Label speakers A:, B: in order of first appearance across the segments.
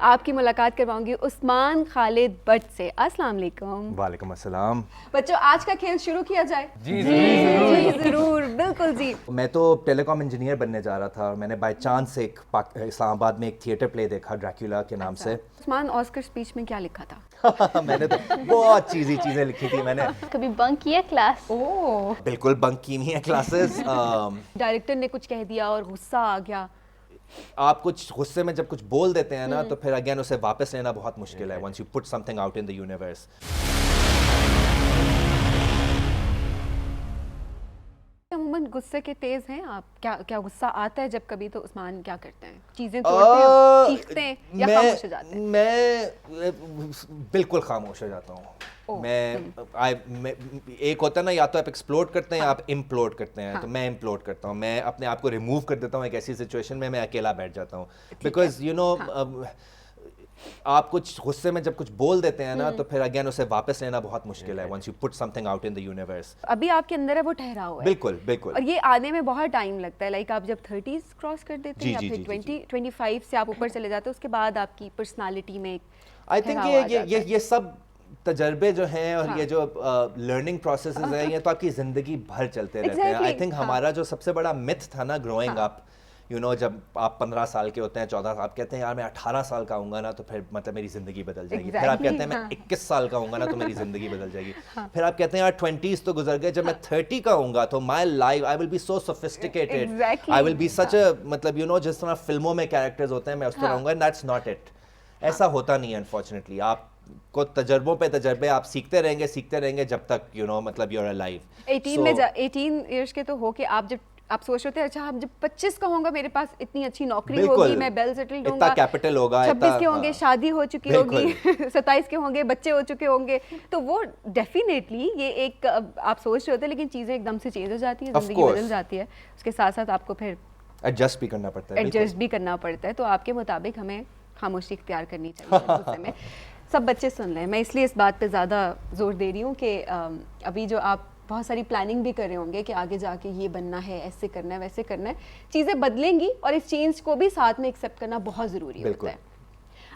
A: आपकी मुलाकात करवाऊंगी उस्मान खालिद बट से। अस्सलाम वालेकुम।
B: वालेकुम अस्सलाम।
A: बच्चों, आज का खेल शुरू किया जाए?
B: जी
A: जरूर, बिल्कुल जी।
B: मैं तो टेलीकॉम इंजीनियर बनने जा रहा था और मैंने बाय चांस एक इस्लामाबाद में एक थिएटर प्ले देखा ड्रैक्युला के नाम से।
A: उस्मान, ऑस्कर स्पीच में क्या लिखा था?
B: मैंने तो बहुत चीज़ी चीज़ें लिखी थी मैंने।
C: कभी बंक किया क्लास?
A: ओह,
B: बिल्कुल बंक की नहीं है क्लासेस।
A: डायरेक्टर ने कुछ कह दिया और गुस्सा आ गया।
B: आप कुछ गुस्से में जब कुछ बोल देते हैं ना तो फिर अगेन उसे वापस लेना बहुत मुश्किल है once you put something out in the universe.
A: अमूमन गुस्से के तेज हैं आप? क्या गुस्सा आता है जब कभी तो उस्मान क्या करते हैं? चीजें तोड़ते हैं, चीखते हैं या खामोश हो जाते हैं?
B: मैं बिल्कुल खामोश हो जाता हूँ। मैं एक होता है ना, या तो आप एक्सप्लोड करते हैं या आप इम्प्लोड करते हैं। तो मैं इम्प्लोड करता हूँ, मैं अपने आप को रिमूव कर देता हूँ एक ऐसी सिचुएशन में, मैं अकेला बैठ जाता हूँ। बिकॉज यू नो आप कुछ गुस्से में जब कुछ बोल देते हैं ना तो फिर अगेन उसे वापस लेना बहुत मुश्किल है once you put something out in the universe.
A: अभी आपके अंदर है वो ठहरा हुआ है।
B: बिल्कुल बिल्कुल।
A: और ये आने में बहुत टाइम लगता है। लाइक आप जब 30s क्रॉस कर देते हैं या फिर 25 से आप ऊपर चले जाते हैं, उसके बाद आपकी पर्सनालिटी में
B: आई थिंक ये सब तजर्बे जो हैं और ये जो लर्निंग प्रोसेसेस हैं ये तो आपकी ज़िंदगी भर चलते रहते हैं। आई थिंक हमारा जो सबसे बड़ा मिथ था ना ग्रोइंग अप, यू नो, जब आप 15 साल के होते हैं, 14, आप कहते हैं यार मैं 18 साल का हूँगा ना तो फिर मतलब मेरी ज़िंदगी बदल जाएगी। फिर आप कहते हैं मैं 21 साल का हूँगा ना तो मेरी ज़िंदगी बदल जाएगी। फिर आप कहते हैं यार 20s तो गुजर गए, जब मैं 30 का हूँगा तो my life I will be so sophisticated, I will be such a, मतलब यू नो जिस तरह फिल्मों में कैरेक्टर्स होते हैं मैं उस तरह रहूँगा। That's not it. ऐसा होता नहीं है अनफॉर्चुनेटली। आपको तजर्बों पे तजर्बे आप सीखते रहेंगे जब तक यू नो मतलब यूर अलाइव।
A: 18 ईयर्स के तो हो के आप सोच रहे थे अच्छा अब जब 25 का होगा मेरे पास इतनी अच्छी नौकरी होगी, मैं वेल सेटल्ड होऊंगा,
B: इतना कैपिटल होगा,
A: 26 के होंगे, शादी हो चुकी होगी, 27 के होंगे, बच्चे हो चुके होंगे, तो वो डेफिनेटली ये एक आप सोच रहे होते, लेकिन चीजें एकदम से चेंज हो जाती है, जिंदगी बदल जाती है। उसके साथ साथ आपको फिर
B: एडजस्ट भी करना पड़ता है।
A: तो आपके मुताबिक हमें खामोशी इख्तियार करनी चाहिए गुस्से में। सब बच्चे सुन रहे हैं, मैं इसलिए इस बात पे ज़्यादा जोर दे रही हूँ कि अभी जो आप बहुत सारी प्लानिंग भी कर रहे होंगे कि आगे जाके ये बनना है, ऐसे करना है, वैसे करना है, चीज़ें बदलेंगी और इस चेंज को भी साथ में एक्सेप्ट करना बहुत ज़रूरी होता है।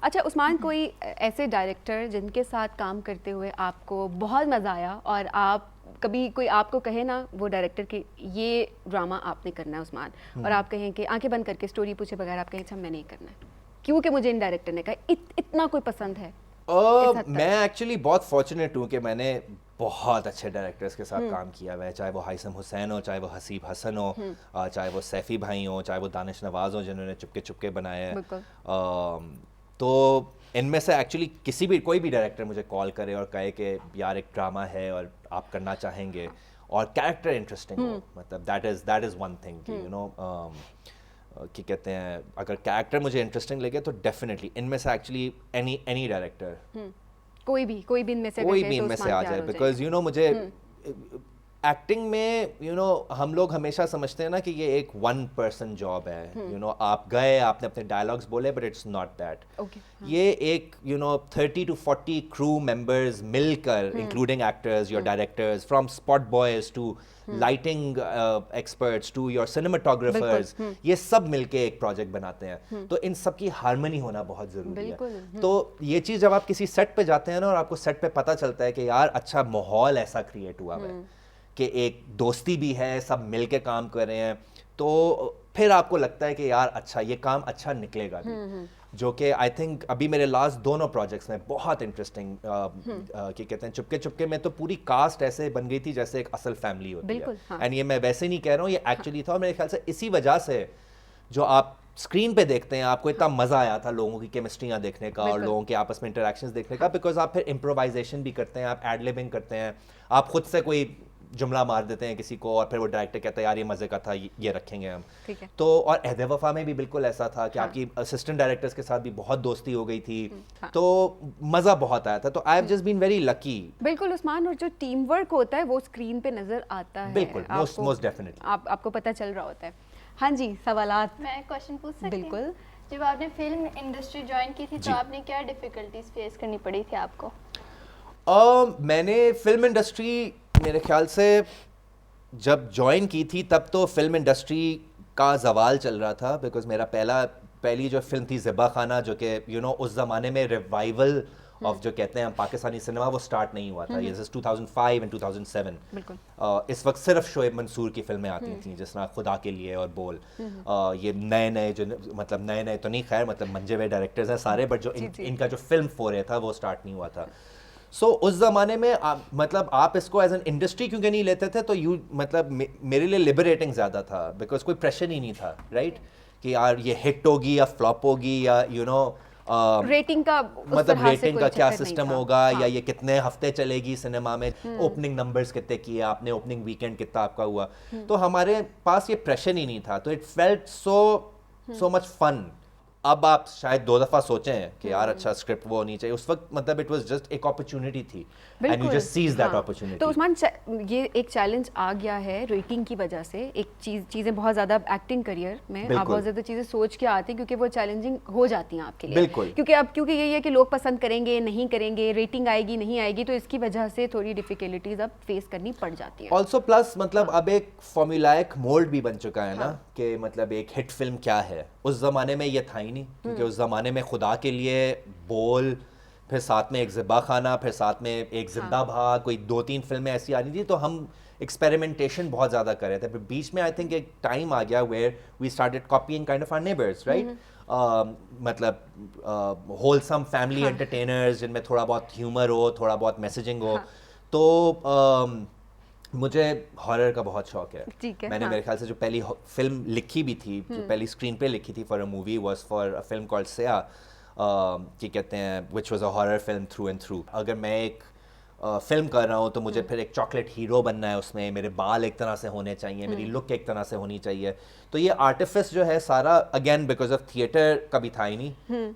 A: अच्छा उस्मान, कोई ऐसे डायरेक्टर जिनके साथ काम करते हुए आपको बहुत मज़ा आया और आप कभी कोई आपको कहे ना वो डायरेक्टर कि ये ड्रामा आपने करना है उस्मान, और आप कहें कि आंखें बंद करके स्टोरी पूछे बगैर आप कहें अच्छा मैं नहीं करना है क्योंकि मुझे इन डायरेक्टर ने कहा इतना कोई पसंद है?
B: मैं एक्चुअली बहुत फॉर्चुनेट हूँ कि मैंने बहुत अच्छे डायरेक्टर्स के साथ काम किया हुआ है, चाहे वो हाइसम हुसैन हो, चाहे वो हसीब हसन हो, चाहे वो सैफ़ी भाई हो, चाहे वो दानिश नवाज़ हो जिन्होंने चुपके चुपके बनाए हैं। तो इनमें से एक्चुअली कोई भी डायरेक्टर मुझे कॉल करे और कहे कि यार एक ड्रामा है और आप करना चाहेंगे और कैरेक्टर इंटरेस्टिंग हो, मतलब दैट इज़ वन थिंग कि यू नो कि कहते हैं अगर कैरेक्टर मुझे इंटरेस्टिंग लगे तो डेफिनेटली इनमें से एक्चुअली एनी डायरेक्टर
A: कोई भी इनमें से
B: आ जाए। बिकॉज यू नो मुझे एक्टिंग में यू नो हम लोग हमेशा समझते हैं ना कि ये एक वन पर्सन जॉब है, यू नो आप गए आपने अपने डायलॉग्स बोले, बट इट्स नॉट दैट। ये एक you know 30 to 40 crew members मिलकर, including actors, your directors, from spot boys to lighting experts to your cinematographers, ये सब मिलके एक प्रोजेक्ट बनाते हैं। तो इन सब की हार्मनी होना बहुत जरूरी है। तो ये चीज़ जब आप किसी सेट पे जाते हैं ना और आपको सेट पे पता चलता है कि यार अच्छा माहौल ऐसा क्रिएट हुआ है कि एक दोस्ती भी है, सब मिलके काम कर रहे हैं, तो फिर आपको लगता है कि यार अच्छा ये काम अच्छा निकलेगा भी। जो कि आई थिंक अभी मेरे लास्ट दोनों प्रोजेक्ट्स में बहुत इंटरेस्टिंग कि कहते हैं चुपके चुपके में तो पूरी कास्ट ऐसे बन गई थी जैसे एक असल फैमिली होती है। एंड ये मैं वैसे नहीं कह रहा हूँ, ये एक्चुअली था और मेरे ख्याल से इसी वजह से जो आप स्क्रीन पे देखते हैं आपको इतना मजा आया था लोगों की केमिस्ट्रियाँ देखने का और लोगों के आपस में इंटरेक्शंस देखने का, बिकॉज आप फिर इम्प्रोवाइजेशन भी करते हैं, आप एड लिबिंग करते हैं, आप खुद से कोई जुमला मार देते हैं किसी को और फिर वो डायरेक्टर कहता है यार ये मजे का था, ये रखेंगे हम।
A: ठीक है।
B: तो और अहद वफा में भी बिल्कुल ऐसा था कि आपकी असिस्टेंट डायरेक्टर्स के साथ भी बहुत दोस्ती हो गई थी, तो मजा बहुत आया था। तो I have just been very lucky.
A: बिल्कुल उस्मान, और जो टीम वर्क होता है वो स्क्रीन पे नजर आता है।
B: बिल्कुल, मोस्ट डेफिनेटली
A: आपको पता चल रहा होता है। हाँ जी, सवालात।
C: मैं क्वेश्चन पूछ सकती हूँ?
A: बिल्कुल।
C: जब आपने फिल्म इंडस्ट्री ज्वाइन की थी तो आपने क्या डिफिकल्टीज फेस करनी पड़ी थी आपको?
B: मैंने फिल्म इंडस्ट्री मेरे ख्याल से जब ज्वाइन की थी तब तो फिल्म इंडस्ट्री का जवाल चल रहा था, बिकॉज मेरा पहला पहली जो फिल्म थी ज़िबा खाना, जो कि उस ज़माने में रिवाइवल ऑफ जो कहते हैं हम पाकिस्तानी सिनेमा, वो स्टार्ट नहीं हुआ था। ये 2005 एंड 2007
A: बिल्कुल।
B: इस वक्त सिर्फ शोएब मंसूर की फिल्में आती थी, जिस तरह खुदा के लिए और बोल। ये नए नए जो मतलब नए तो नहीं, खैर मतलब मंजे हुए डायरेक्टर्स हैं सारे, बट जो इनका जो फिल्म फोरे था वो स्टार्ट नहीं हुआ था। सो उस ज़माने में मतलब आप इसको एज एन इंडस्ट्री क्योंकि नहीं लेते थे, तो मतलब मेरे लिए लिबरेटिंग ज़्यादा था, बिकॉज कोई प्रेशर ही नहीं था, राइट, कि यार ये हिट होगी या फ्लॉप होगी, या
A: रेटिंग का
B: मतलब रेटिंग का क्या सिस्टम होगा,
A: हाँ।
B: या ये कितने हफ्ते चलेगी सिनेमा में, ओपनिंग नंबर्स कितने किए आपने, ओपनिंग वीकेंड कितना आपका हुआ। तो हमारे पास ये प्रेशर ही नहीं था, तो it felt so much fun. अब आप शायद 2 दफ़ा सोचें कि यार अच्छा स्क्रिप्ट वो होनी चाहिए, उस वक्त मतलब इट वाज जस्ट एक अपॉर्चुनिटी थी, and you just seize that opportunity.
A: तो उस्मान, ये एक चैलेंज आ गया है रेटिंग की वजह से, एक चीज़ें बहुत ज़्यादा एक्टिंग करियर में आप बहुत ज़्यादा चीज़ें सोच के आते हैं, क्योंकि वो चैलेंजिंग हो जाती हैं आपके लिए।
B: बिल्कुल।
A: क्योंकि यही है कि लोग पसंद करेंगे नहीं करेंगे, रेटिंग आएगी नहीं आएगी, तो इसकी वजह से थोड़ी डिफिकल्टीज अब फेस करनी पड़ जाती हैं।
B: ऑल्सो प्लस मतलब अब एक फॉर्मूलाइक मोल्ड भी बन चुका है ना, कि मतलब एक हिट फिल्म क्या है। उस ज़माने में ये था ही नहीं, क्योंकि उस ज़माने में खुदा के लिए, बोल, फिर साथ में एक ज़िबा खाना, फिर साथ में एक जिंदा भाग, कोई 2-3 फिल्में ऐसी आ रही थी, तो हम एक्सपेरिमेंटेशन बहुत ज़्यादा कर रहे थे। फिर बीच में आई थिंक एक टाइम आ गया where we started copying kind of our neighbours, right, मतलब होलसम फैमिली एंटरटेनर्स जिनमें थोड़ा बहुत ह्यूमर हो, थोड़ा बहुत मैसेजिंग हो। तो मुझे हॉरर का बहुत शौक है।
A: ठीक है,
B: मैंने मेरे ख्याल से जो पहली फिल्म लिखी भी थी, जो पहली स्क्रीन पे लिखी थी for a movie, was for a film called सया, कि कहते हैं which was a horror film through and through. अगर मैं एक फिल्म कर रहा हूँ तो मुझे फिर एक चॉकलेट हीरो बनना है उसमें, मेरे बाल एक तरह से होने चाहिए, मेरी लुक एक तरह से होनी चाहिए। तो ये आर्टिफिस जो है सारा, अगेन बिकॉज ऑफ थिएटर कभी था ही नहीं,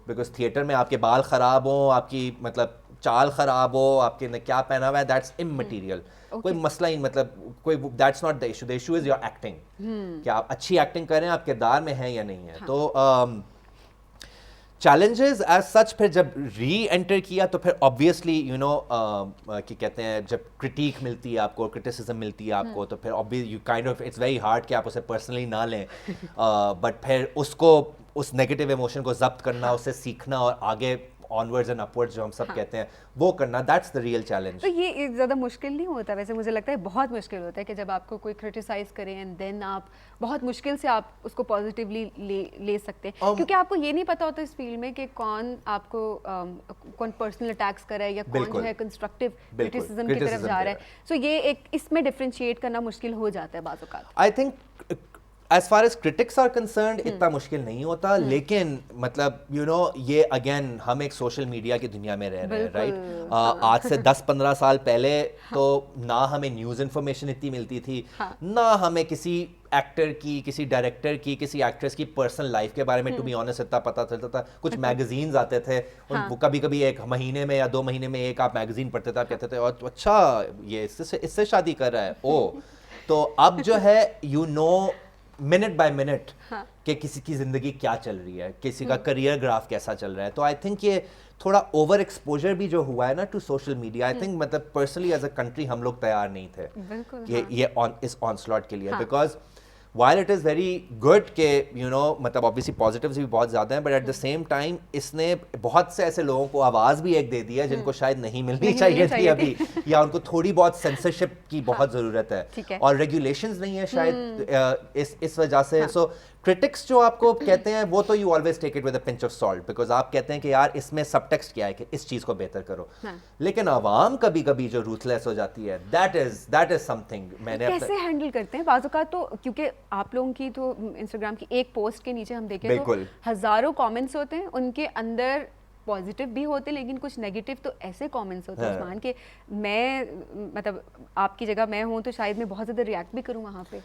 B: बिकॉज थिएटर में आपके बाल ख़राब हो, आपकी मतलब चाल ख़राब हो, आपके ने क्या पहना हुआ है, दैट्स इममटीरियल। कोई मसला ही मतलब कोई, that's not the issue, the issue is your acting, कि आप अच्छी एक्टिंग करें, आप किरदार में हैं या नहीं है। तो चैलेंजेस एज सच, फिर जब री एंटर किया तो फिर ऑब्वियसली कि कहते हैं जब क्रिटिक मिलती है आपको, क्रिटिसिज्म मिलती है आपको, तो फिर obvious you kind of, it's very hard कि आप उसे पर्सनली ना लें, बट फिर उसको, उस नेगेटिव इमोशन को जब्त करना, उससे सीखना और आगे ऑनवर्ड्स एंड अपवर्ड्स जो हम सब कहते हैं वो करना, दैट्स द रियल चैलेंज।
A: तो ये ज़्यादा मुश्किल नहीं होता? वैसे मुझे लगता है बहुत मुश्किल होता है कि जब आपको कोई क्रिटिसाइज करे एंड देन आप बहुत मुश्किल से आप उसको पॉजिटिवली ले सकते हैं, क्योंकि आपको ये नहीं पता होता इस फील्ड में कि कौन आपको कौन पर्सनल अटैक्स कर रहा है, या कौन जो है कंस्ट्रक्टिव क्रिटिसिज्म की तरफ जा रहा है। सो ये एक इसमें डिफरेंशिएट करना मुश्किल हो जाता है बाज़ औक़ात।
B: I think as far as critics are concerned इतना मुश्किल नहीं होता, लेकिन मतलब ये अगेन हम एक सोशल मीडिया की दुनिया में रह रहे हैं, राइट। आज से 10-15 साल पहले तो ना हमें न्यूज़ इन्फॉर्मेशन इतनी मिलती थी, ना हमें किसी एक्टर की, किसी डायरेक्टर की, किसी एक्ट्रेस की पर्सनल लाइफ के बारे में टू बी ऑनेस्ट इतना पता चलता था। कुछ मैगजीन्स आते थे, वो कभी कभी एक महीने में या 2 महीने में एक आप मैगजीन पढ़ते थे, आप कहते थे और अच्छा ये इससे शादी कर रहा है, ओ। तो अब जो है मिनट बाय मिनट कि किसी की ज़िंदगी क्या चल रही है, किसी का करियर ग्राफ कैसा चल रहा है। तो आई थिंक ये थोड़ा ओवर एक्सपोजर भी जो हुआ है ना to social media, I think मतलब पर्सनली एज अ कंट्री हम लोग तैयार नहीं थे ये इस ऑनस्लॉट के लिए, because while it is very good कि मतलब obviously positives भी बहुत ज़्यादा हैं, but at the same time इसने बहुत से ऐसे लोगों को आवाज़ भी एक दे दी है जिनको शायद नहीं मिलनी चाहिए थी अभी, या उनको थोड़ी बहुत सेंसरशिप की बहुत ज़रूरत है, और रेगुलेशंस नहीं है शायद इस वजह से। सो क्रिटिक्स जो आपको कहते हैं वो तो you always take it with a pinch of salt, because आप कहते हैं कि यार इसमें सबटेक्स्ट क्या है कि इस चीज़ को बेहतर करो, लेकिन आवाम कभी कभी जो रूथलेस हो जाती है, दैट इज समथिंग। मैंने
A: कैसे हैंडल करते हैं बाज़ औक़ात, तो क्योंकि आप लोगों की तो इंस्टाग्राम की एक पोस्ट के नीचे हम देखें तो हज़ारों कमेंट्स होते हैं, उनके अंदर पॉजिटिव भी होते हैं लेकिन कुछ नेगेटिव तो ऐसे कमेंट्स होते हैं उस्मान के, मैं मतलब आपकी जगह मैं हूं तो शायद मैं बहुत ज़्यादा रिएक्ट भी करूं वहाँ पे।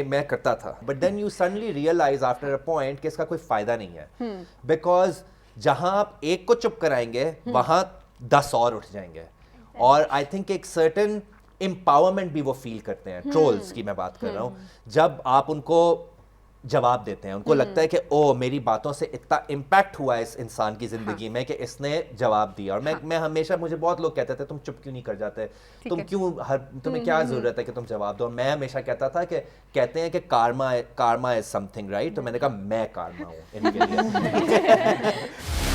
B: मैं करता था, but then you suddenly realise after a point कि इसका कोई फ़ायदा नहीं है, बिकॉज जहाँ आप एक को चुप कराएंगे वहाँ 10 और उठ जाएंगे, और आई थिंक एक सर्टन एम्पावरमेंट भी वो फील करते हैं। ट्रोल्स की मैं बात कर रहा हूँ, जब आप उनको जवाब देते हैं, उनको लगता है कि ओ मेरी बातों से इतना इम्पैक्ट हुआ है इस इंसान की ज़िंदगी में कि इसने जवाब दिया। और मैं हमेशा, मुझे बहुत लोग कहते थे तुम चुप क्यों नहीं कर जाते, तुम क्यों तुम्हें क्या ज़रूरत है कि तुम जवाब दो। और मैं हमेशा कहता था कि कहते हैं कि कार्मा इज समथिंग राइट, तो मैंने कहा मैं कार्मा हूँ इनके लिए।